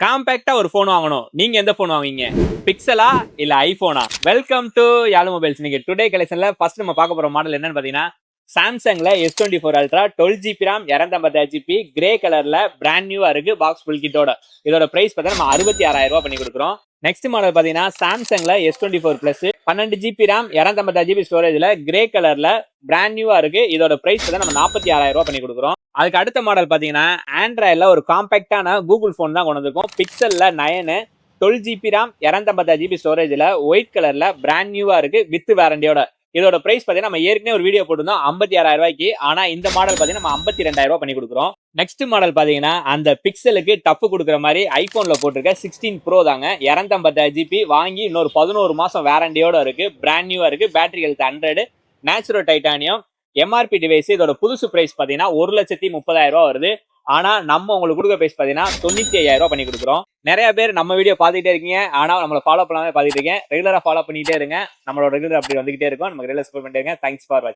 காம்பேக்டா ஒரு போன் வாங்கணும். நீங்க எந்த போன் வாங்குவீங்க? பிக்சலா இல்ல ஐபோனா? Welcome to Yazhu mobiles. நீங்க டுடே கலெக்ஷன்ல ஃபர்ஸ்ட் நம்ம பார்க்க போற மாடல் என்னன்னு பாத்தீங்கன்னா சாம்சங்ல S24 ultra 12GB RAM 256GB grey கலர்ல பிராண்ட் நியூவா இருக்கு பாக்ஸ் ஃபுல் கிட்டோட. இதோட பிரைஸ் பார்த்தா நம்ம 66,000 ரூபாய் பண்ணி கொடுக்குறோம். நெக்ஸ்ட் மாடல் பாத்தீங்கன்னா சாம்சங்ல S24 plus 12GB RAM 256GB ஸ்டோரேஜ்ல கிரே கலர்ல பிராண்ட் நியூவா இருக்கு. இதோட பிரைஸ் பார்த்தா நம்ம 46,000 ரூபாய் பண்ணி கொடுக்குறோம். அதுக்கு அடுத்த மாடல் பாத்தீங்கன்னா ஆண்ட்ராய்ட்ல ஒரு காம்பாக்டான கூகுள் போன் தான் கொண்டு வந்திருக்கோம். பிக்சல்ல 9 12GB RAM 256GB ஸ்டோரேஜ்ல ஒயிட் கலர்ல பிராண்ட் நியூவா இருக்கு வித் வாரண்டியோட. இதோட பிரைஸ் பாத்தீங்கன்னா நம்ம ஏற்கனவே ஒரு வீடியோ போட்டிருந்தோம் 56,000 ரூபாய்க்கு. ஆனா இந்த மாடல் பாத்தீங்கன்னா நம்ம 52,000 ரூபாய் பண்ணி கொடுக்குறோம். நெக்ஸ்ட் மாடல் பாத்தீங்கன்னா அந்த பிக்சலுக்கு டஃப் கொடுக்குற மாதிரி ஐபோன்ல போட்டிருக்க 16 ப்ரோ தாங்க. 256GB வாங்கி இன்னொரு 11 மாசம் வாரண்டியோட இருக்கு. பிராண்ட் நியூவா இருக்கு. Battery health 100 natural titanium MRP device. இதோட புதுசு பிரைஸ் பாத்தீங்கன்னா 1,30,30,000 ரூபாய் வருது. ஆனா நம்ம உங்களுக்கு கொடுக்க பிரைஸ் பாத்தீங்கன்னா 95,000 ரூபாய் பண்ணி கொடுக்குறோம். நிறைய பேர் நம்ம வீடியோ பார்த்துட்டே இருக்கீங்க, ஆனா நம்மளை ஃபாலோ பண்ணாம பார்த்துட்டு இருக்கேன். ரெகுலரா ஃபாலோ பண்ணிட்டே இருங்க. நம்மளோட ரெகுலர் அப்படி வந்துகிட்டே இருக்கும். நமக்கு ரெகுலர் சப்போர்ட் பண்ணிட்டே இருங்க. தேங்க்ஸ் ஃபார் வாட்சிங்.